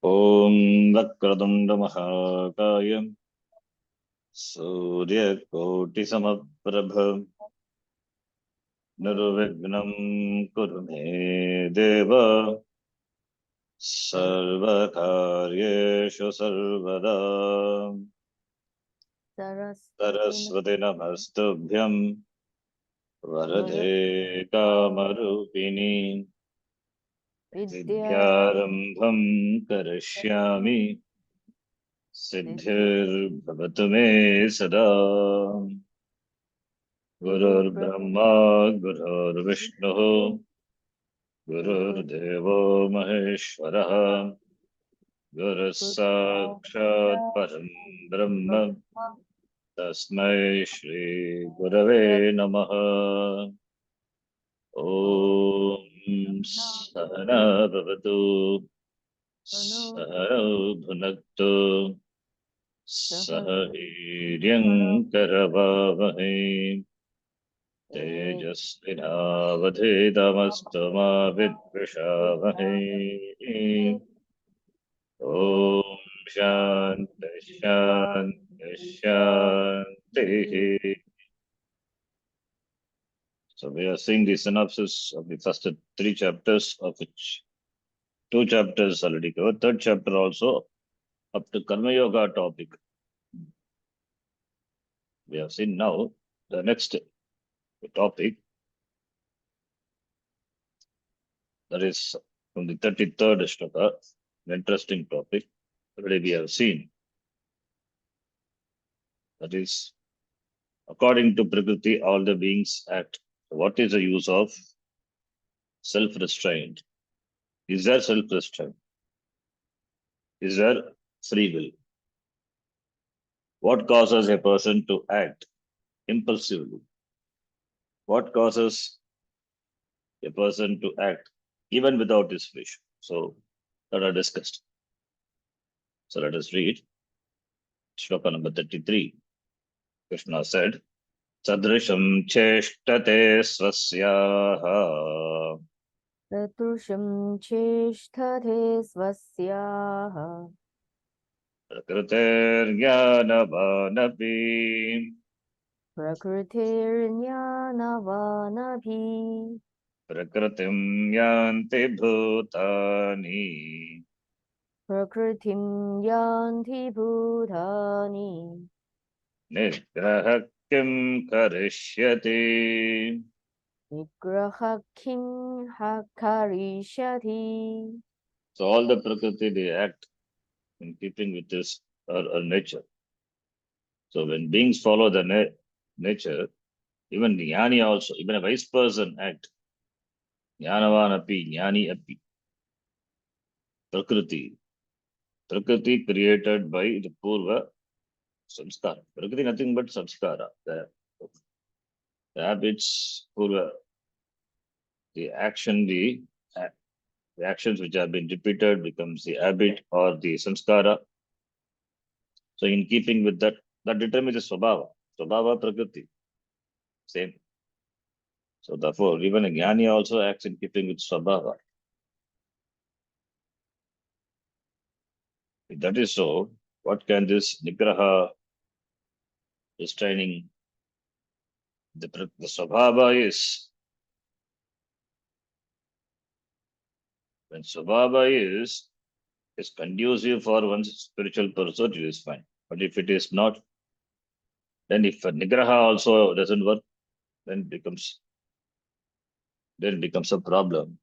ॐ वक्रतुण्डमहाकाय सूर्यकोटिसमप्रभ निर्विघ्नं कुरु मे देव सर्वकार्येषु सर्वदा। सरस्वती नमस्तुभ्यं वरदे कामरूपिणी विद्यारम्भं करिष्यामि सिद्धिर्भवतु मे सदा। गुरुर्ब्रह्मा गुरुर्विष्णुः गुरुर्देवो महेश्वरः गुरुः साक्षात् परं ब्रह्म तस्मै श्री गुरवे नमः। ॐ सहना भवतु सहनौ भुनक्तु सह वीर्यङ्करवावहै तेजस्विनावधीतमस्तु मा विद्विषावहै। ॐ शान्ति शान्ति शान्तिः। So we are seeing the synopsis of the first three chapters, of which two chapters already covered. Third chapter also up to Karma Yoga topic. We have seen now the next topic, that is from the 33rd shloka, an interesting topic. Already we have seen. That is, according to Prakriti, all the beings act. So what is the use of self-restraint? Is there self-restraint? Is there free will? What causes a person to act impulsively? What causes a person to act even without his wish? So that are discussed. So let us read shloka number 33. Krishna said, Sadrisham cheshtate swasyaha Sadrusham cheshthate swasyaha prakritir jnanavanapi prakritirjnanavanapi prakritim yanti bhutani prakritim yanti bhutani nigraha kim karishyati. nigraha kim hakarishyati. So all the prakriti, they act in keeping with this or nature. So when beings follow the nature, even the jnani also, even a wise person act. Jnanavan api, jnani api. Prakriti. Prakriti created by the Purva samskara. Prakriti nothing but samskara. The habits, Purva, the action, the actions which have been repeated becomes the habit or the samskara. So in keeping with that, that determines the swabhava. Swabhava prakriti. Same. So therefore, even a jnani also acts in keeping with swabhava. If that is so, what can this nigraha, restraining the swabhava is? When swabhava is conducive for one's spiritual pursuit, it is fine. But if it is not, then if nigraha also doesn't work, then it becomes a problem.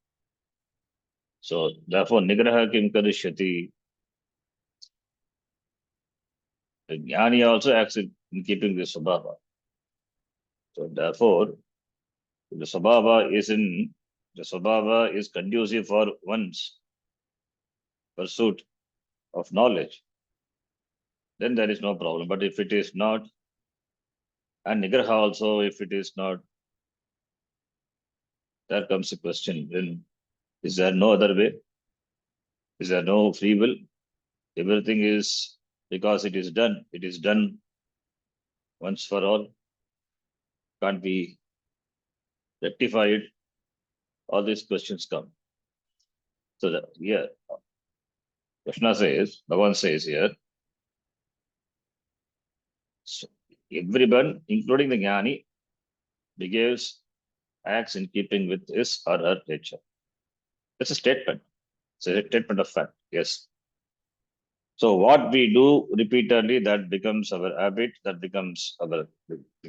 So therefore, nigraha kim karishyati. The jnani also acts in keeping the swabhava. So therefore, the swabhava is conducive for one's pursuit of knowledge, then there is no problem. But if it is not, and nigraha also, if it is not, there comes a question, then is there no other way? Is there no free will? Everything is because it is done. It is done once for all. Can't be rectified. All these questions come. So that, yeah, Krishna says, Bhagavan says here, so everyone, including the Jnani, behaves, acts in keeping with his or her nature. It's a statement. It's a statement of fact. Yes. So what we do repeatedly, that becomes our habit, that becomes our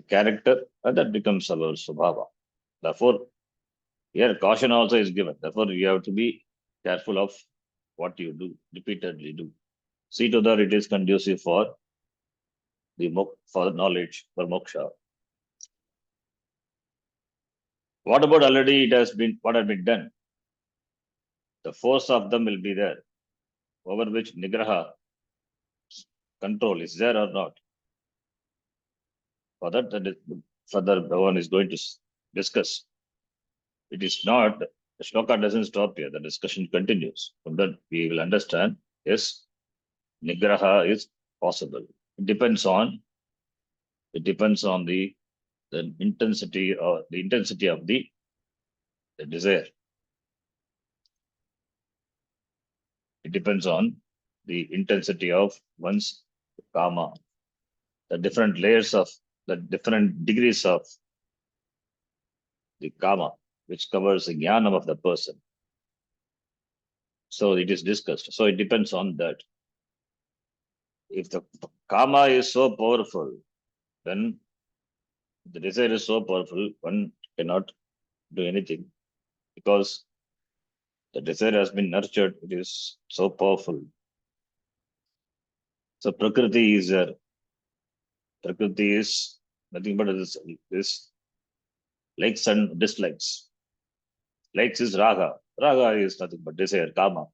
character, and that becomes our subhava. Therefore, here caution also is given. Therefore, you have to be careful of what you do, repeatedly do. See to that it is conducive for for knowledge, for moksha. What about already it has been what has been done? The force of them will be there, over which nigraha control is there or not. For that, further one is going to discuss. It is not, the shloka doesn't stop here, the discussion continues. From that we will understand, yes, nigraha is possible. It depends on the intensity or the intensity of the desire. It depends on the intensity of one's karma, the different layers of the different degrees of the karma, which covers the jnanam of the person. So it is discussed. So it depends on that. If the karma is so powerful, then the desire is so powerful, one cannot do anything because the desire has been nurtured. It is so powerful. So Prakriti is there. Prakriti is nothing but this likes and dislikes. Likes is raga. Raga is nothing but desire, karma.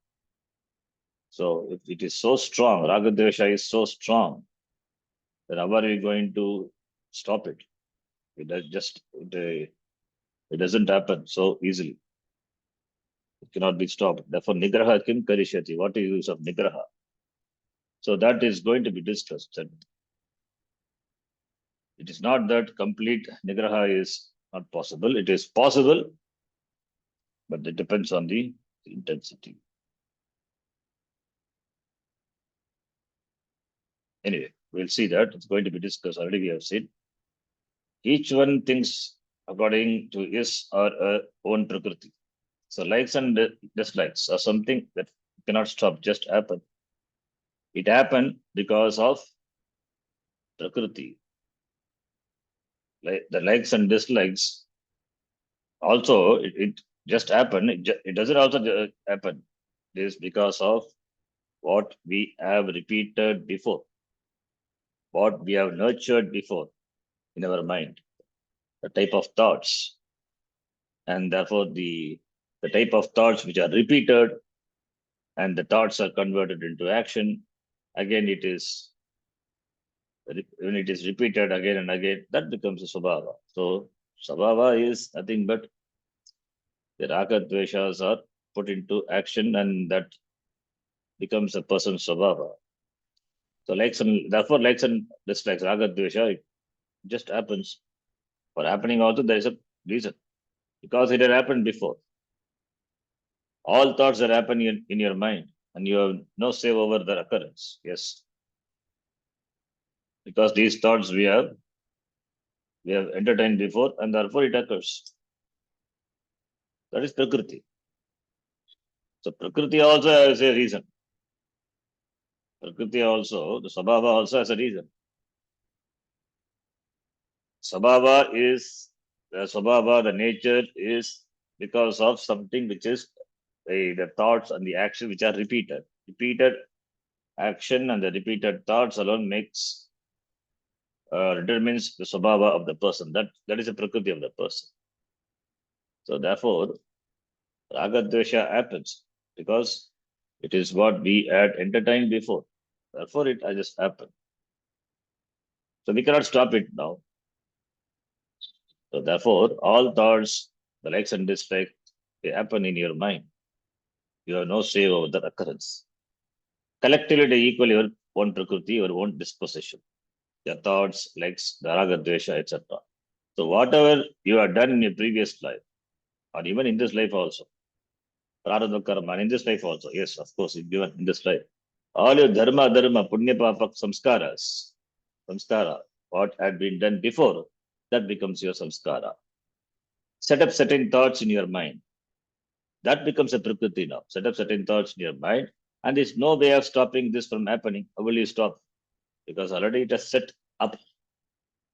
So if it is so strong, raga dvesha is so strong, then how are we going to stop it? It doesn't happen so easily. It cannot be stopped. Therefore, nigraha kim karishyati. What is the use of nigraha? So that is going to be discussed. And it is not that complete nigraha is not possible. It is possible, but it depends on the intensity. Anyway, we'll see that. It's going to be discussed. Already we have seen. Each one thinks according to his or her own prakriti. So likes and dislikes are something that cannot stop, just happen. It happened because of prakriti. Like the likes and dislikes also it just happened. It doesn't also happen. It is because of what we have repeated before, what we have nurtured before in our mind, the type of thoughts, and therefore the type of thoughts which are repeated and the thoughts are converted into action. Again, when it is repeated again and again, that becomes a swabhava. So swabhava is nothing but the raga dveshas are put into action and that becomes a person's swabhava. So therefore likes and dislikes, raga dvesha, it just happens. For happening also there is a reason. Because it had happened before. All thoughts that happen in your mind and you have no say over their occurrence. Yes. Because these thoughts we have entertained before and therefore it occurs. That is Prakriti. So Prakriti also has a reason. Prakriti also, the Sabhava also has a reason. The nature is because of something which is the thoughts and the action which are repeated. Repeated action and the repeated thoughts alone determines the Sabhava of the person. That is the Prakriti of the person. So therefore, Raga Dvesha happens because it is what we had entertained before. Therefore, it has just happened. So we cannot stop it now. So therefore, all thoughts, the likes and dislikes, they happen in your mind. You have no say over the occurrence. Collectively, they equal your own prakriti, your own disposition. Your thoughts, likes, the raga, dvesha, etc. So whatever you have done in your previous life, or even in this life also, prarabdha karma, and in this life also, yes, of course, it's given in this life. All your dharma, dharma, punya, papa, samskara, what had been done before, that becomes your samskara. Set up certain thoughts in your mind. That becomes a prakriti now. Set up certain thoughts in your mind, and there's no way of stopping this from happening. How will you stop? Because already it has set up.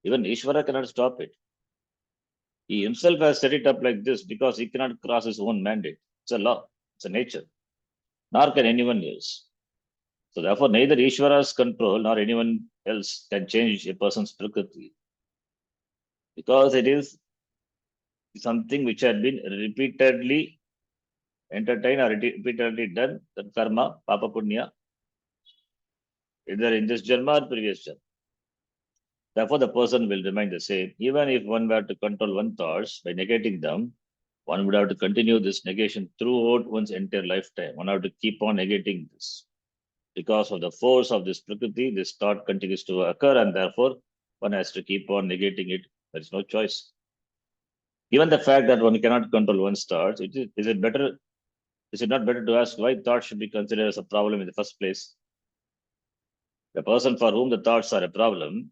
Even Ishvara cannot stop it. He himself has set it up like this because he cannot cross his own mandate. It's a law, it's a nature. Nor can anyone else. So therefore, neither Ishvara's control nor anyone else can change a person's prakriti. Because it is something which had been repeatedly entertained or repeatedly done, the karma, papa punya, either in this janma or previous janma. Therefore, the person will remain the same. Even if one were to control one thoughts by negating them, one would have to continue this negation throughout one's entire lifetime. One have to keep on negating this. Because of the force of this prakriti, this thought continues to occur, and therefore one has to keep on negating it. There is no choice. Given the fact that one cannot control one's thoughts, is it better? Is it not better to ask why thoughts should be considered as a problem in the first place? The person for whom the thoughts are a problem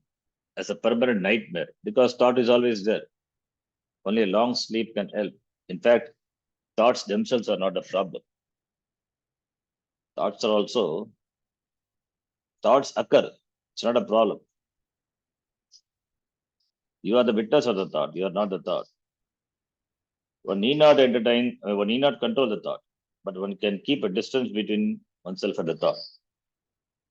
as a permanent nightmare, because thought is always there. Only a long sleep can help. In fact, thoughts themselves are not a problem. Thoughts are also, thoughts occur. It's not a problem. You are the witness of the thought. You are not the thought. One need not entertain, one need not control the thought, but one can keep a distance between oneself and the thought.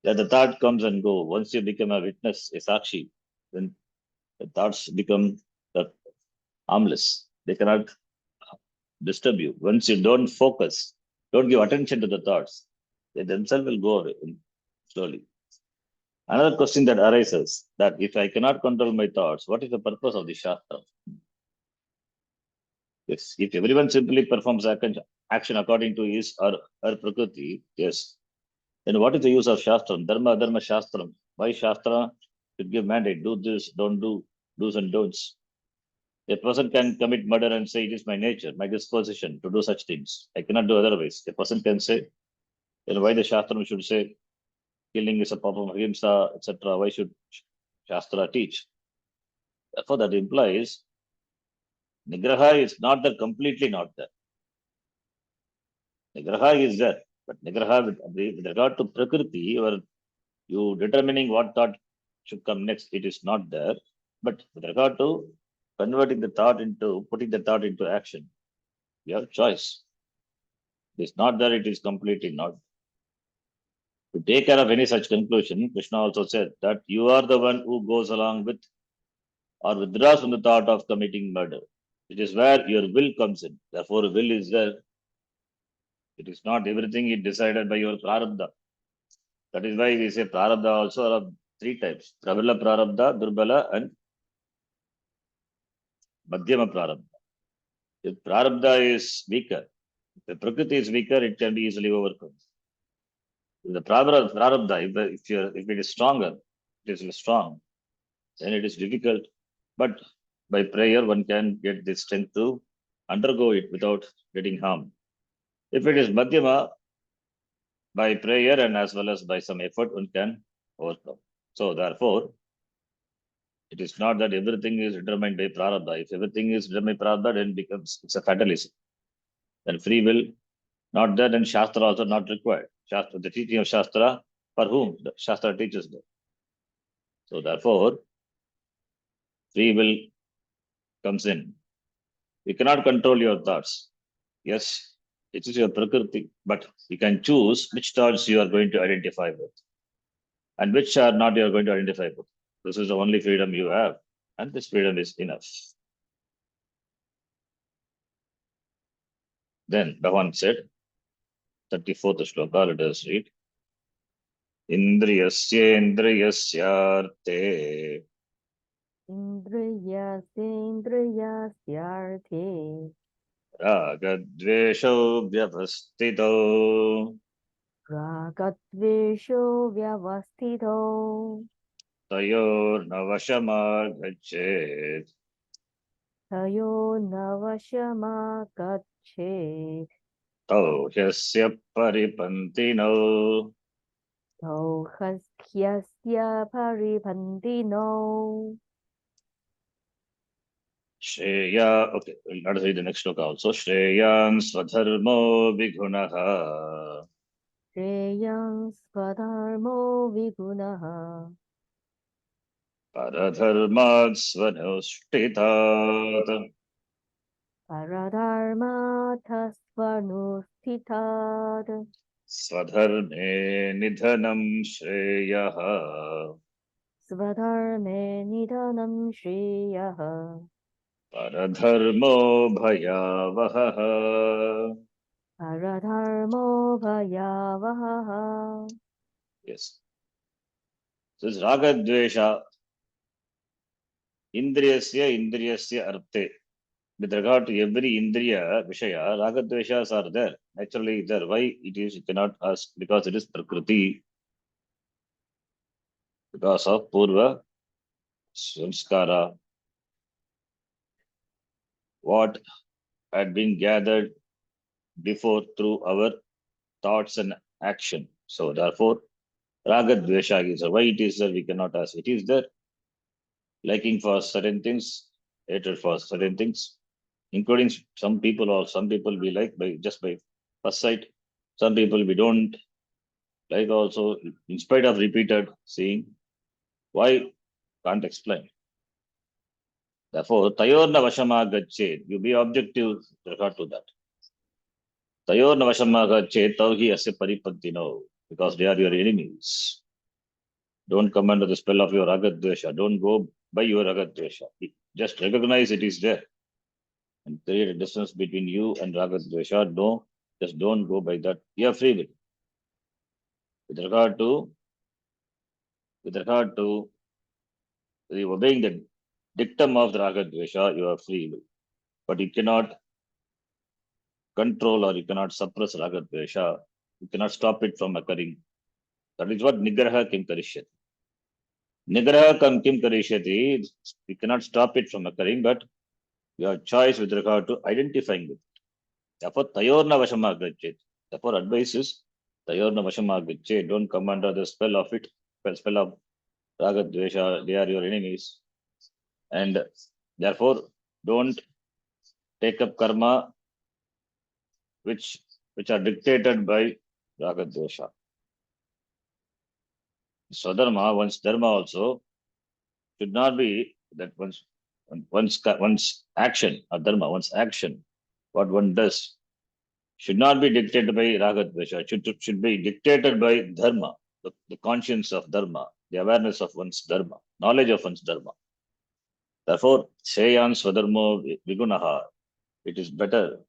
That the thought comes and go. Once you become a witness, a sakshi, then the thoughts become harmless. They cannot disturb you. Once you don't focus, don't give attention to the thoughts, they themselves will go away slowly. Another question that arises, that if I cannot control my thoughts, what is the purpose of the Shastra? Yes, if everyone simply performs action according to his or her prakriti, yes, then what is the use of Shastra? Dharma, Dharma, Shastram. Why Shastra should give mandate? Do this, don't do, do's and don'ts. A person can commit murder and say, it is my nature, my disposition to do such things. I cannot do otherwise. A person can say, why the Shastra should say, killing is a form of ahimsa, etc. Why should Shastra teach? Therefore, that implies Nigraha is not there, completely not there. Nigraha is there, but Nigraha with regard to Prakriti, or you determining what thought should come next, it is not there. But with regard to converting the thought into, putting the thought into action, you have choice. It is not there, it is completely not. To take care of any such conclusion, Krishna also said that you are the one who goes along with or withdraws from the thought of committing murder. It is where your will comes in. Therefore, will is there. It is not everything is decided by your prarabdha. That is why we say prarabdha also are of three types: prabala prarabdha, durbala, and madhyama prarabdha. If prarabdha is weaker, if the prakriti is weaker, it can be easily overcome. If the prarabdha, if it is stronger, it is strong, then it is difficult. But by prayer, one can get the strength to undergo it without getting harmed. If it is madhyama, by prayer and as well as by some effort, one can overcome. So therefore, it is not that everything is determined by prarabdha. If everything is determined by prarabdha, then it's a fatalism. Then free will not there, then Shastra also not required. Shastra, the teaching of Shastra, for whom the Shastra teaches them. So therefore, free will comes in. You cannot control your thoughts. Yes, it is your prakriti, but you can choose which thoughts you are going to identify with and which are not you are going to identify with. This is the only freedom you have, and this freedom is enough. Then Bhagavan said, 34th shloka, let us read. Indriyasyendriyasyarte इन्द्रियस्येन्द्रियस्यार्थे ragadveshau vyavastitau रागद्वेषो व्यवस्थितौ tayornavashamargachet तयोर्नवशमागच्छेत् tau hyasya paripantinau. Tauhasyasya paribandino. Shreya, okay, let us read the next sloka also. Shreyan swadharmo vigunaha. Shreyang swadharmo vigunaha. Paradharmat svanushtitat. Paradharmatha svanustitad. Swadharme nidhanam shreyaha. Svadharme nidanam shreyaha. Paradharmo bhayavaha. Paradharmo bhayavaha. Yes. So this raga dvesha indriyasya arte. With regard to every indriya vishaya, raga dveshas are there. Naturally there. Why it is you cannot ask? Because it is prakriti. Because of purva samskara. What had been gathered before through our thoughts and action. So therefore, raga dvesha is there. Why it is there? We cannot ask. It is there. Liking for certain things, hatred for certain things, including some people or some people we like by just by first sight. Some people we don't like also in spite of repeated seeing. Why? Can't explain. Therefore, tayorna vashama gachet. You be objective with regard to that. Tayorna vashama gachet tauhi asya paripantino. Because they are your enemies. Don't come under the spell of your ragadvesha. Don't go by your ragadvesha. Just recognize it is there and create a distance between you and ragadvesha. No, just don't go by that. You are free will. With regard to obeying the dictum of the ragadvesha, you are free will. But you cannot control or you cannot suppress ragadvesha. You cannot stop it from occurring. That is what nigraha kim karishyati. Nigraha kim karishyati. You cannot stop it from occurring, but you have choice with regard to identifying with. Therefore, tayorna vashamagachet. Therefore, advice is tayorna vashamagachet. Don't come under the spell of it, spell of raga dvesha. They are your enemies, and therefore, don't take up karma which are dictated by raga dvesha. Swadharma, one's dharma also should not be that one's action or dharma, one's action, what one does should not be dictated by ragadvesha. It should be dictated by dharma, the conscience of dharma, the awareness of one's dharma, knowledge of one's dharma. Therefore, Shreyan Swadharmo Vigunaha, it is better.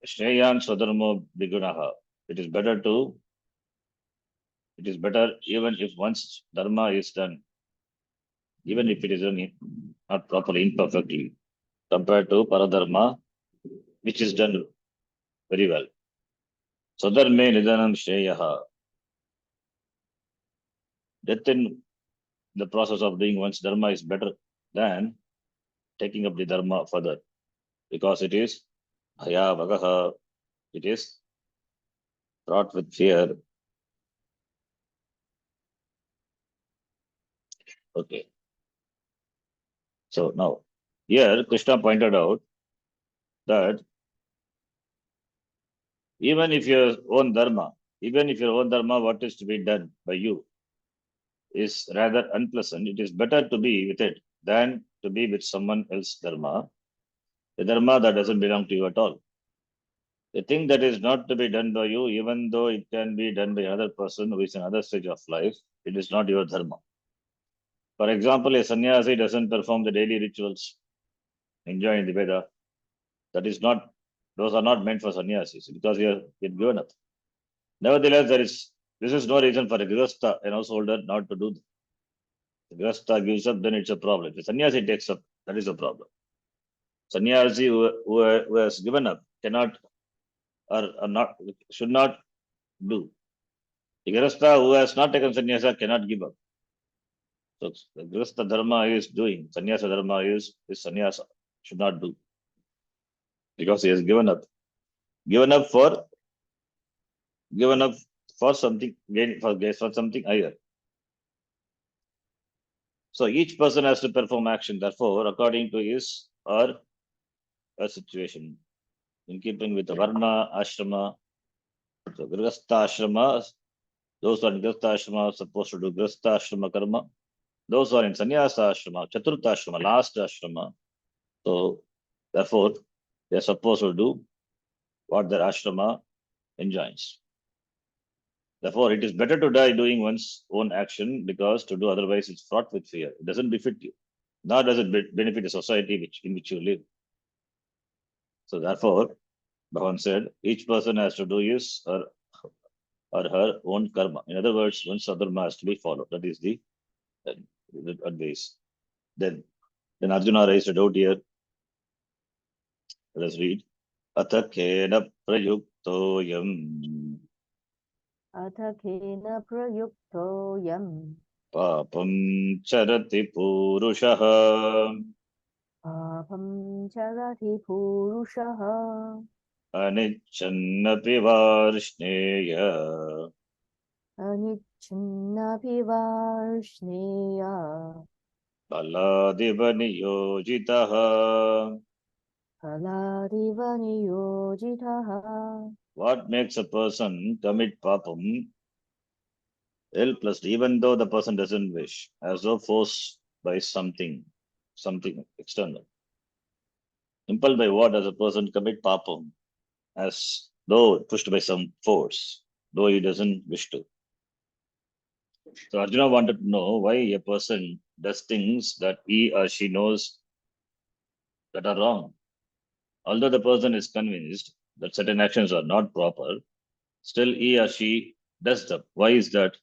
Shreyan Swadharmo Vigunaha, it is better to, it is better even if one's dharma is done, even if it is done not properly, imperfectly, compared to Paradharma, which is done very well. Swadharme Nidanam Shreyaha. Death in the process of doing one's dharma is better than taking up the dharma further because it is bhaya vagaha, it is fraught with fear. Okay. So now, here Krishna pointed out that even if your own dharma, what is to be done by you is rather unpleasant, it is better to be with it than to be with someone else's dharma, the dharma that doesn't belong to you at all. The thing that is not to be done by you, even though it can be done by another person who is in another stage of life, it is not your dharma. For example, a sannyasi doesn't perform the daily rituals enjoined in the Veda. That is not; those are not meant for sannyasis because you are given up. Nevertheless, this is no reason for a grihastha, an householder, not to do that. If grihastha gives up, then it's a problem. If a sannyasi takes up, that is a problem. Sannyasi who has given up cannot or not should not do. The grihastha who has not taken sannyasa cannot give up. So the grihastha dharma is doing, sannyasa dharma is sannyasa should not do because he has given up. given up for something, for something higher. So each person has to perform action, therefore, according to his or her situation, in keeping with the varna, ashrama. So grihastha ashrama, those who are in grihastha ashrama are supposed to do grihastha ashrama karma. Those who are in sannyasa ashrama, chaturtha ashrama, last ashrama. So therefore, they are supposed to do what their ashrama enjoins. Therefore, it is better to die doing one's own action, because to do otherwise it's fraught with fear. It doesn't befit you, nor does it benefit the society in which you live. So therefore, Bhagavan said, each person has to do his or her own karma. In other words, one's dharma has to be followed. That is the advice. Then Arjuna raised a doubt here. Let us read. Atha kena prayuktoyam अथ केन प्रयुक्तोऽयम् papam charati purushah पापं चरति पूरुषः anichannapi varshneya अनिच्छन्नपि Varshney baladiv niyojitah. फलादिव नियोजितः. What makes a person commit papam? Helpless, even though the person doesn't wish, as though forced by something external. Impelled by what does a person commit papam? As though pushed by some force, though he doesn't wish to. So Arjuna wanted to know why a person does things that he or she knows that are wrong. Although the person is convinced that certain actions are not proper, still he or she does them. Why is that?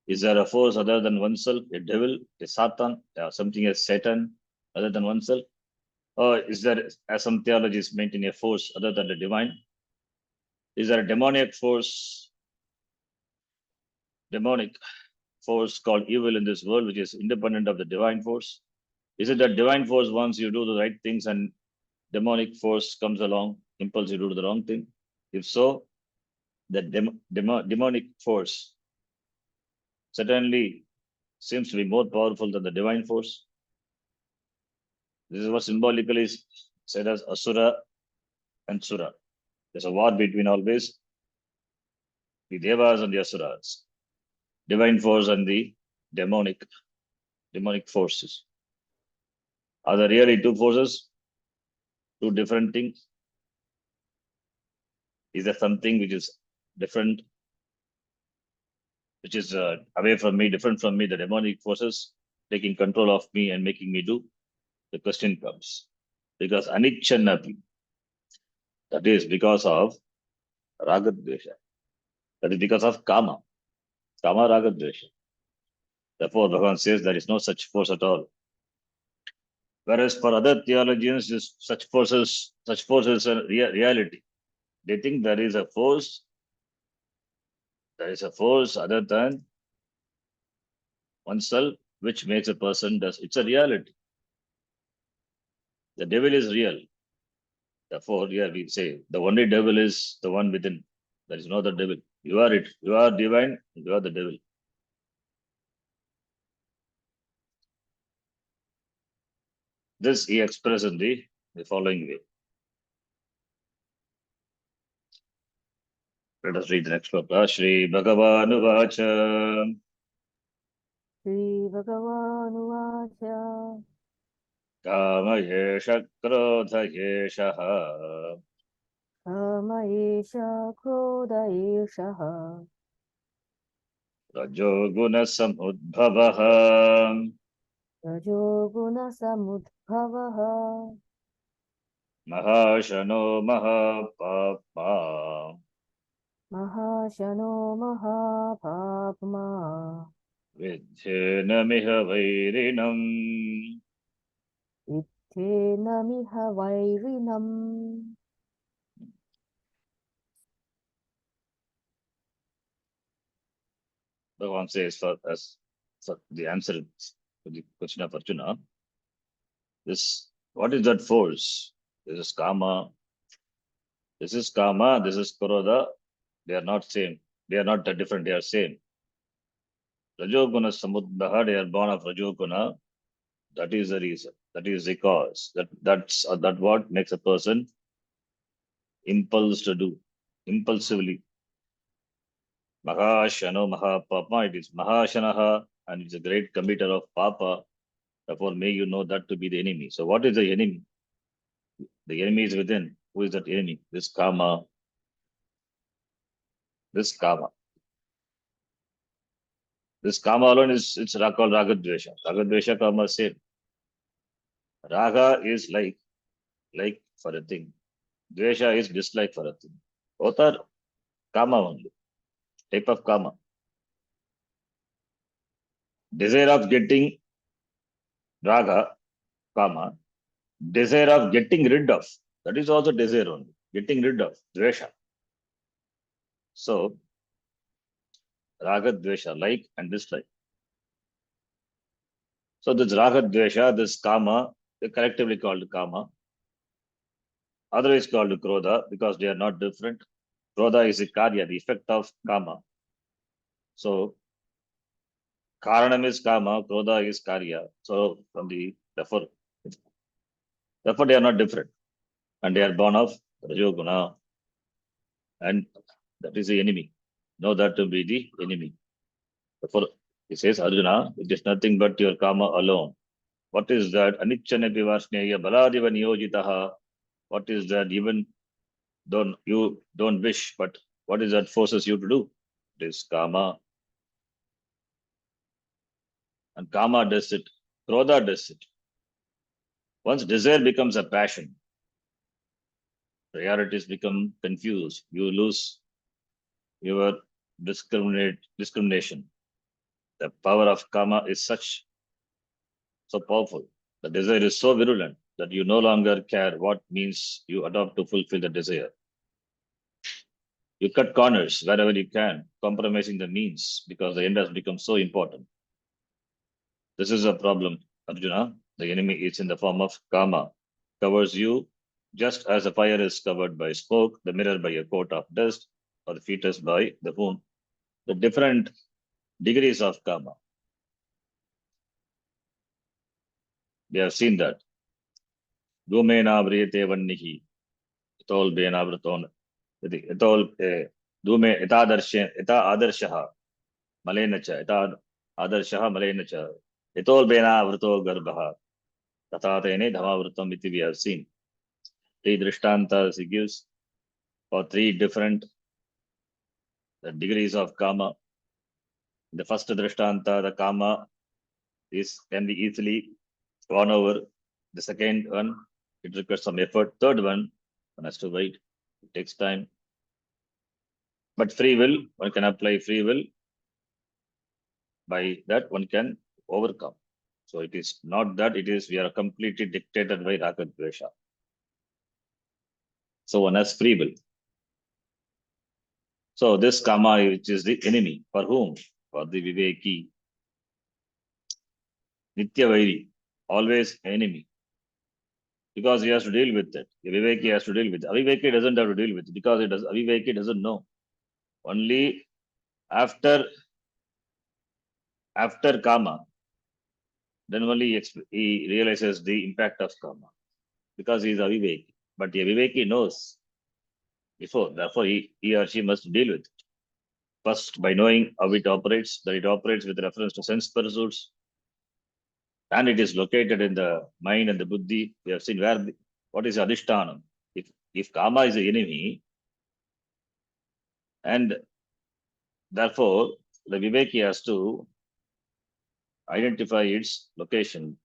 Is there a force other than oneself, a devil, a Satan, something as Satan other than oneself? Or is there, as some theologies maintain, a force other than the divine? Is there a demonic force called evil in this world, which is independent of the divine force? Is it that divine force wants you to do the right things and demonic force comes along, impels you to do the wrong thing? If so, the demonic force certainly seems to be more powerful than the divine force. This is what symbolically is said as Asura and Sura. There's a war between always the Devas and the Asuras, divine force and the demonic forces. Are there really two forces, two different things? Is there something which is different, which is away from me, different from me, the demonic forces taking control of me and making me do? The question comes. Because anichannapi, that is because of ragadvesha. That is because of kama. Kama ragadvesha. Therefore, Bhagavan says there is no such force at all. Whereas for other theologians, such forces are reality. They think there is a force other than oneself, which makes a person does. It's a reality. The devil is real. Therefore, here we say the only devil is the one within. There is no other devil. You are it. You are divine. You are the devil. This he expressed in the following way. Let us read the next shloka. Shri Bhagavan Vacha. श्रीभगवानुवाच काम एष क्रोध एषः काम एष क्रोध एषः रजोगुणसमुद्भवः रजोगुणसमुद्भवः महाशनो महापाप्मा महाशनो महापाप्मा विद्धेनमिह वैरिणम्. विद्धेनमिह वैरिणम्. Bhagavan says for the answer to the question of Arjuna, what is that force? This is kama, This is Kama, this is Krodha. They are not same. They are not that different. They are same. Rajoguna Samudbhaha, they are born of Rajoguna. That is the reason. That is the cause. That's that what makes a person impulse to do, impulsively. Mahashano Mahapapa, it is Mahashanaha, and it's a great committer of Papa. Therefore, may you know that to be the enemy. So, what is the enemy? The enemy is within. Who is that enemy? This Kama. This Kama. This Kama alone is it's called Ragadvesha. Ragadvesha Kama same. Raga is like for a thing. Dvesha is dislike for a thing. Both are Kama only. Type of Kama. Desire of getting Raga, Kama. Desire of getting rid of. That is also desire only. Getting rid of. Dvesha. So, Raga, Dvesha, like and dislike. So, this Raga, Dvesha, this Kama, they collectively called Kama. Otherwise called Krodha because they are not different. Krodha is the karya, the effect of Kama. So, Karanam is Kama, Krodha is karya. So, therefore they are not different. And they are born of Rajoguna. And that is the enemy. Know that to be the enemy. Therefore, he says, Arjuna, it is nothing but your Kama alone. What is that? Anichane Pivasneya Baladiva Niyojitaha. What is that? Even you don't wish, but what is that forces you to do? It is Kama. And Kama does it. Krodha does it. Once desire becomes a passion, priorities become confused. You lose your discrimination. The power of Kama is so powerful. The desire is so virulent that you no longer care what means you adopt to fulfill the desire. You cut corners wherever you can, compromising the means because the end has become so important. This is a problem, Arjuna. The enemy is in the form of Kama, covers you just as a fire is covered by smoke, the mirror by a coat of dust, or the fetus by the womb. The different degrees of Kama. We have seen that. Dhumena vriyate vannihi, etol bena vraton, etol dhume eta adarshaha, malenacha, eta adarshaha malenacha, etol bena vrato garbha, tatatene dhamavratam iti we have seen. Three drishtantas he gives for three different degrees of Kama. The first drishtanta, the Kama can be easily gone over. The second one, it requires some effort. Third one has to wait. It takes time. But free will, one can apply free will. By that, one can overcome. So it is not that we are completely dictated by Raga Dvesha. So one has free will. So this Kama, which is the enemy, for whom? For the Viveki. Nitya Vairi, always enemy. Because he has to deal with it. The Viveki has to deal with it. Aviveki doesn't have to deal with it because Aviveki doesn't know. Only after Kama, then only he realizes the impact of Kama. Because he is Aviveki. But the Aviveki knows before. Therefore, he or she must deal with it. First, by knowing how it operates, that it operates with reference to sense pursuits, and it is located in the mind and the buddhi. We have seen what is adhishtanam. If Kama is the enemy, and therefore the Viveki has to identify its location.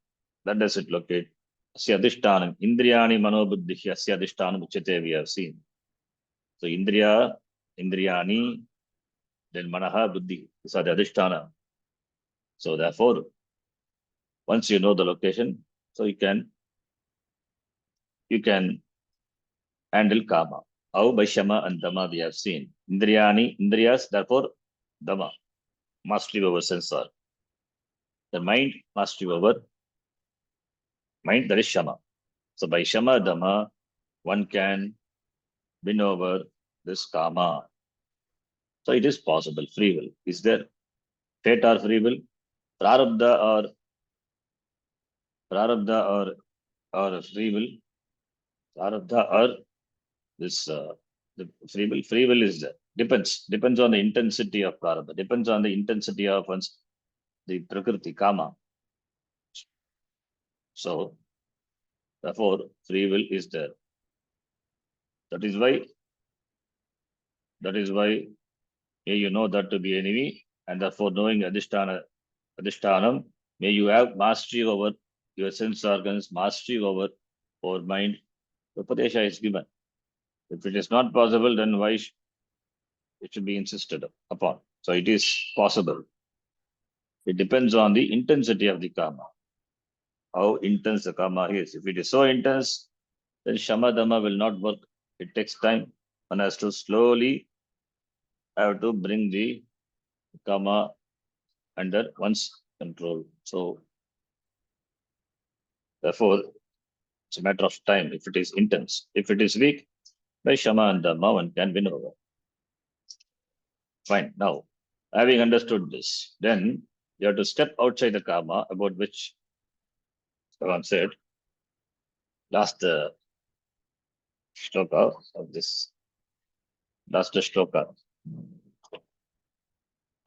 That does it locate? Asya adhishtanam. Indriyani manobuddhi asya adhishtanam uchate we have seen. So Indriyani, then Manaha Buddhi. These are the adhisthana. So therefore, once you know the location, so you can handle Kama. How by Shama and Dhamma we have seen. Indriyas, therefore Dhamma, mastery over sensor. The mind, mastery over mind, that is Shama. So by Shama Dhamma, one can win over this kama. So it is possible. Free will. Is there fate or free will? Prarabdha or free will? Prarabdha or this the free will. Free will is there. Depends on the intensity of prarabdha. Depends on the intensity of one's the prakriti kama. So therefore, free will is there. That is why may you know that to be enemy, and therefore knowing adhishtanam, may you have mastery over your sense organs, mastery over mind. Upadesha is given. If it is not possible, then why it should be insisted upon? So it is possible. It depends on the intensity of the karma, how intense the karma is. If it is so intense, then shama dhamma will not work. It takes time. One has to slowly have to bring the karma under one's control. So therefore, it's a matter of time if it is intense. If it is weak, by shama and dhamma, one can win over. Fine. Now, having understood this, then you have to step outside the karma, about which Bhagavan said last shloka of this last shloka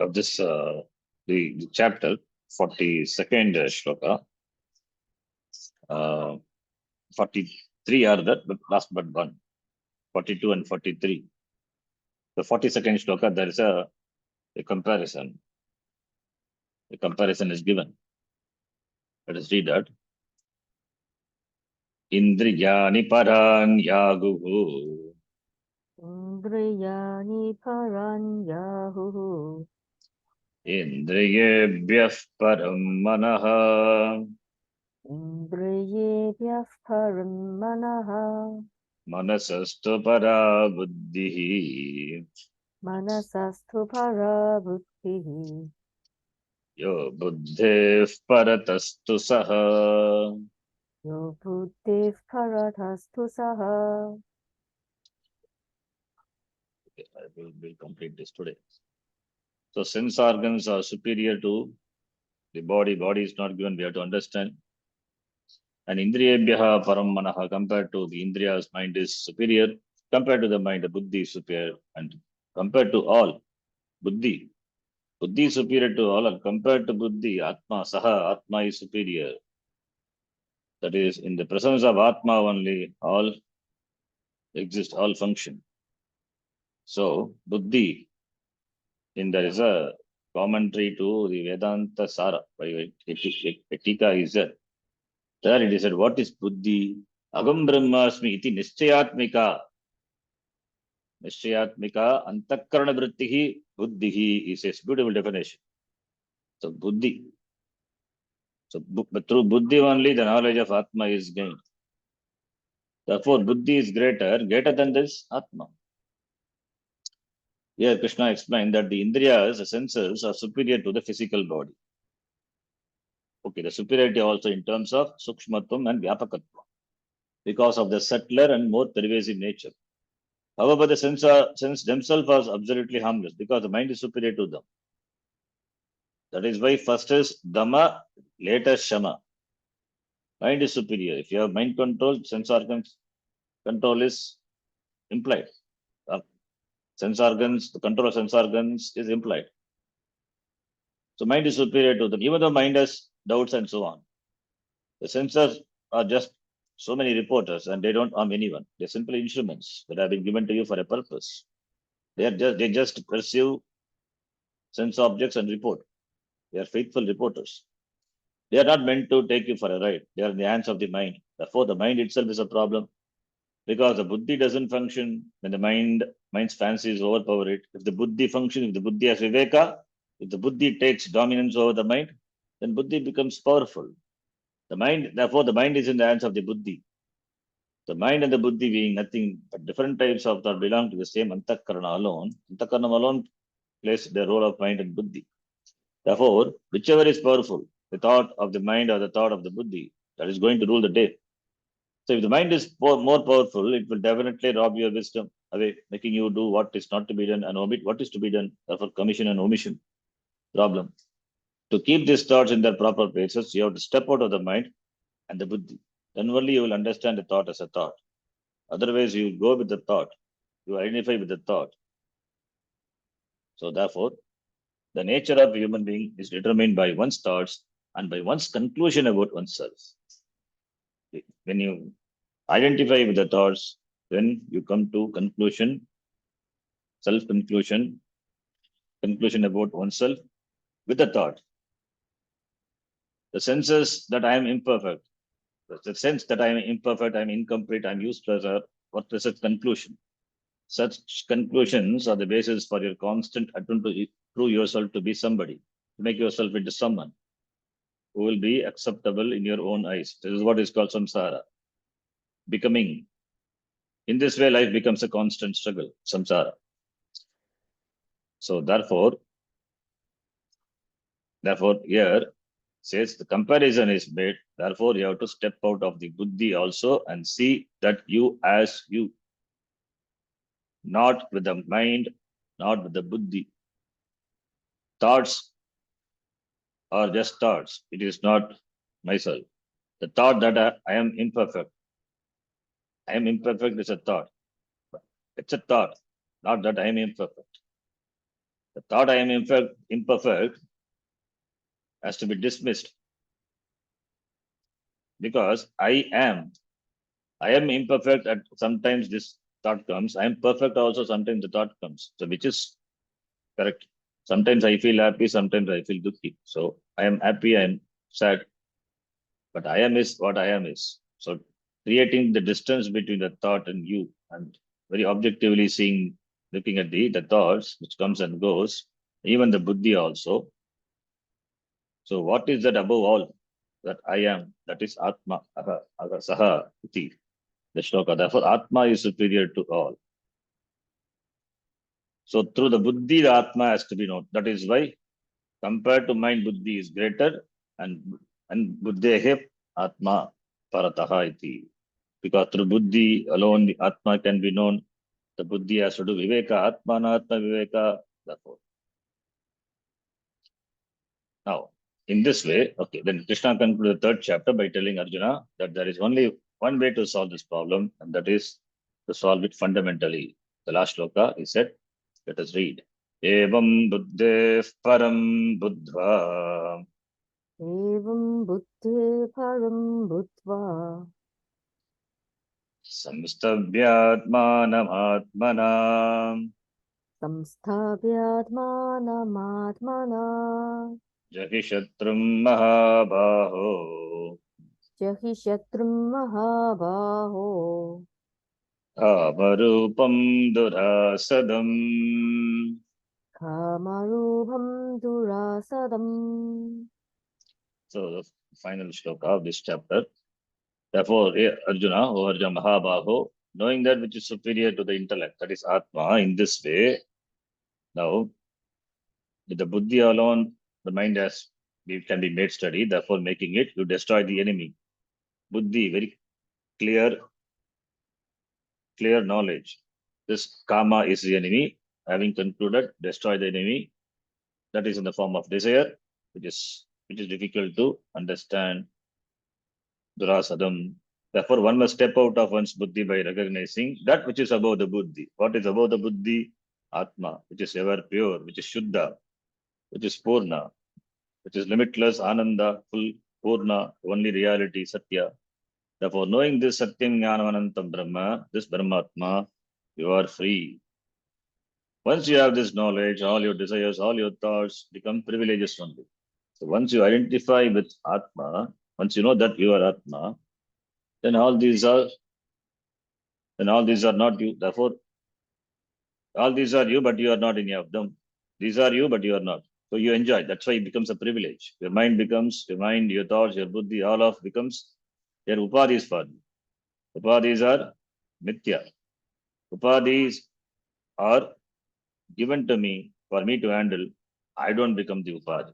of this the chapter 42nd shloka. 43 are that, but last but one. 42 and 43. The 42nd shloka, there is a comparison. The comparison is given. Let us read that. Indriyani paran yaguhu. Indriyani paranyahu. Indriyebhyah param manaha. Indriyebhyah param manaha. Manasastu para buddhihi. Manasastu para buddhihi. Yo buddhev paratastu saha. Yo buddhiv paratastu saha. Okay, I will complete this today. So sense organs are superior to the body. Body is not given. We have to understand. And indriyebhyaha param manaha, compared to the indriyas, mind is superior. Compared to the mind, the buddhi is superior. And compared to all, buddhi is superior to all. And compared to buddhi, atma, saha, atma is superior. That is, in the presence of atma only, all exist, all function. So, buddhi, there is a commentary to the Vedanta Sara by Etika is there. There it is said, what is buddhi? Agam brahmasmi iti nischayatmika. Nischayatmika antakarana vrittihi buddhihi is a beautiful definition. So buddhi. So but through buddhi only the knowledge of Atma is gained. Therefore, buddhi is greater than this Atma. Here Krishna explained that the indriyas, the senses, are superior to the physical body. Okay, the superiority also in terms of sukshmatvam and vyapakatvam, because of the subtler and more pervasive nature. However, the sense themselves are absolutely harmless because the mind is superior to them. That is why first is Dhamma, later Shama. Mind is superior. If you have mind control, sense organs control is implied. Sense organs, the control of sense organs is implied. So mind is superior to them, even though mind has doubts and so on. The sensors are just so many reporters and they don't harm anyone. They're simply instruments that have been given to you for a purpose. They just perceive sense objects and report. They are faithful reporters. They are not meant to take you for a ride. They are in the hands of the mind. Therefore, the mind itself is a problem because the buddhi doesn't function when the mind's fancies overpower it. If the buddhi functions, if the buddhi has viveka, if the buddhi takes dominance over the mind, then buddhi becomes powerful. Therefore, the mind is in the hands of the buddhi. The mind and the buddhi being nothing but different types of thought belong to the same antakarana alone. Antakarana alone plays the role of mind and buddhi. Therefore, whichever is powerful, the thought of the mind or the thought of the buddhi, that is going to rule the day. So if the mind is more powerful, it will definitely rob you of wisdom. away, making you do what is not to be done and omit what is to be done. Therefore, commission and omission problem. To keep these thoughts in their proper places, you have to step out of the mind and the buddhi. Then only you will understand the thought as a thought. Otherwise, you go with the thought. You identify with the thought. So therefore, the nature of a human being is determined by one's thoughts and by one's conclusion about oneself. When you identify with the thoughts, then you come to conclusion, self-conclusion, conclusion about oneself with the thought. The senses that I am imperfect, the sense that I am imperfect, I am incomplete, I am useless, or what is a conclusion? Such conclusions are the basis for your constant attempt to prove yourself to be somebody, to make yourself into someone who will be acceptable in your own eyes. This is what is called samsara. Becoming. In this way, life becomes a constant struggle, samsara. So therefore, here says the comparison is made. Therefore, you have to step out of the buddhi also and see that you as you, not with the mind, not with the buddhi. Thoughts are just thoughts. It is not myself. The thought that I am imperfect. I am imperfect is a thought. It's a thought, not that I am imperfect. The thought I am imperfect has to be dismissed because I am imperfect at sometimes this thought comes. I am perfect also sometimes the thought comes. So which is correct? Sometimes I feel happy, sometimes I feel dukkhi. So I am happy, I am sad. But I am is what I am is. So creating the distance between the thought and you and very objectively seeing, looking at the thoughts which comes and goes, even the buddhi also. So what is that above all? That I am, that is Atma, Aha, Aha, Saha, Iti, the shloka. Therefore, Atma is superior to all. So through the buddhi, the Atma has to be known. That is why compared to mind, buddhi is greater and buddhehe Atma parataha iti. Because through buddhi alone, the Atma can be known. The buddhi has to do viveka, Atma, Atma, viveka. Therefore, now, in this way, okay, then Krishna concludes the third chapter by telling Arjuna that there is only one way to solve this problem, and that is to solve it fundamentally. The last shloka, he said, let us read. Evam buddhe param buddha Evam buddhe param buddhva samstavyatmanam samsthavyatmanamaatmana jahi shatrum mahabaho jahi shatrum mahabaho kamarupam durasadam. kamarubham durasadam. So the final shloka of this chapter. Therefore, Arjuna, O Arjuna Mahabaho, knowing that which is superior to the intellect, that is Atma, in this way, now with the buddhi alone, the mind can be made steady. Therefore, making it, you destroy the enemy. Buddhi, very clear knowledge. This karma is the enemy. Having concluded, destroy the enemy. That is in the form of desire, which is difficult to understand. Durasadam. Therefore, one must step out of one's buddhi by recognizing that which is above the buddhi. What is above the buddhi? Atma, which is ever pure, which is Shuddha, which is Purna, which is limitless, Ananda, full, Purna, only reality, Satya. Therefore, knowing this Satyam Jnanavanantam Brahma, this Brahmatma, you are free. Once you have this knowledge, all your desires, all your thoughts become privileges only. So once you identify with Atma, once you know that you are Atma, then all these are not you. Therefore, all these are you, but you are not any of them. These are you, but you are not. So you enjoy. That's why it becomes a privilege. Your mind, your thoughts, your buddhi, all of becomes their upadhis for you. Upadhis are mithya. Upadhis are given to me for me to handle. I don't become the upadhi.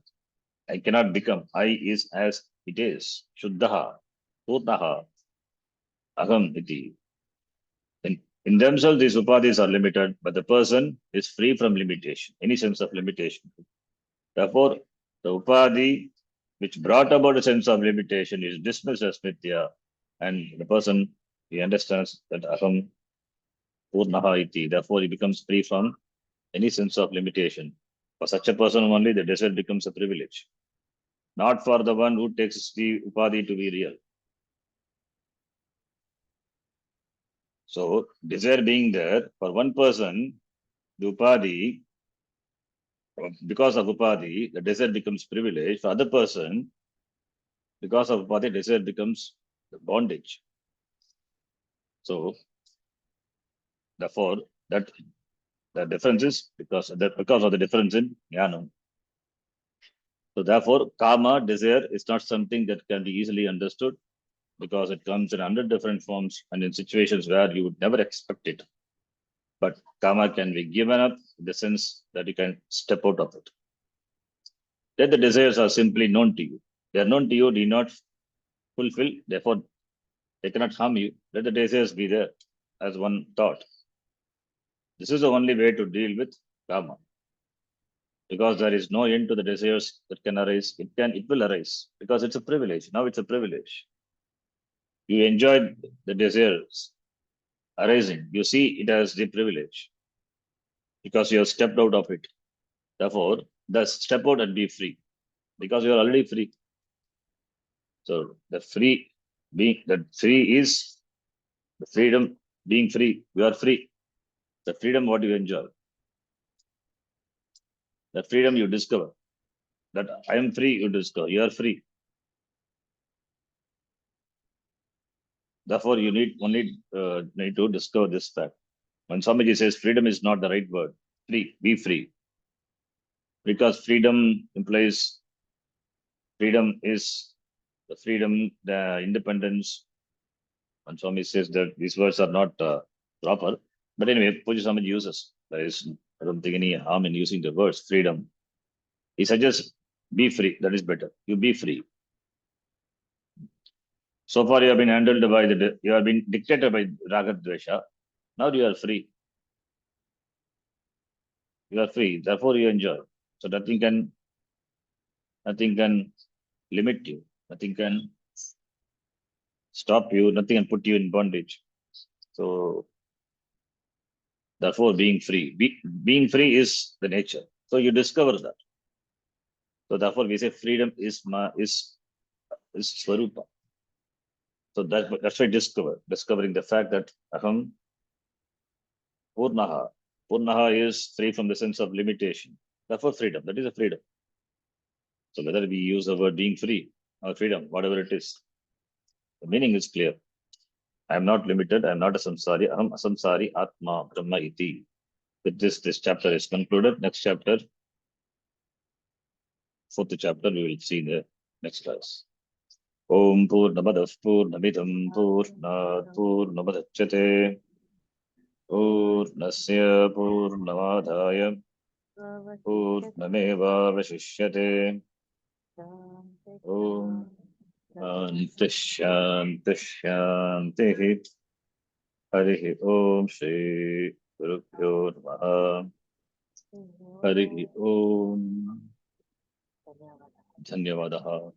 I cannot become. I is as it is. Shuddhaha, Purnaha, Aham iti. Then In themselves, these upadhis are limited, but the person is free from limitation, any sense of limitation. Therefore, the upadhi which brought about a sense of limitation is dismissed as mithya, and the person, he understands that aham purnaha iti. Therefore, he becomes free from any sense of limitation. For such a person only, the desire becomes a privilege, not for the one who takes the upadhi to be real. So, desire being there, for one person, the upadhi, because of upadhi, the desire becomes privilege. For other person, because of upadhi, desire becomes the bondage. So, therefore, that the difference is because of the difference in jnana. So, therefore, kama, desire, is not something that can be easily understood because it comes in 100 different forms and in situations where you would never expect it. But karma can be given up in the sense that you can step out of it. Then the desires are simply known to you. They are known to you, do not fulfill, therefore they cannot harm you. Let the desires be there as one thought. This is the only way to deal with karma. Because there is no end to the desires that can arise. It will arise because it's a privilege. Now it's a privilege. You enjoy the desires arising. You see it as the privilege because you have stepped out of it. Therefore, thus step out and be free because you are already free. So the free is the freedom being free. You are free. The freedom what you enjoy. The freedom you discover. That I am free, you discover. You are free. Therefore, you need to discover this fact. When somebody says freedom is not the right word, free, be free. Because freedom implies freedom is the freedom, the independence. And Swami says that these words are not proper. But anyway, Puja Swami uses. I don't think any harm in using the words freedom. He suggests be free. That is better. You be free. So far, you have been handled by you have been dictated by Raga Dvesha. Now you are free. You are free. Therefore, you enjoy. So nothing can limit you. Nothing can stop you. Nothing can put you in bondage. So therefore, being free. Being free is the nature. So you discover that. So therefore, we say freedom is Swarupa. So that's why discovering the fact that aham purnaha. Purnaha is free from the sense of limitation. Therefore, freedom. That is a freedom. So whether we use the word being free or freedom, whatever it is, the meaning is clear. I am not limited. I am not a samsari. Aham asamsari atma brahma iti. With this chapter is concluded. Next chapter, fourth chapter, we will see in the next class. Om Purnamadav Purnamidam Purnat Purnamudachyate Purnasya Purnamadaya Purnamevavashishyate. Om Shanti Shanti Shanti. Harihi Om Shri Gurubhyo Namaha. Harihi Om. Dhanyavadaha.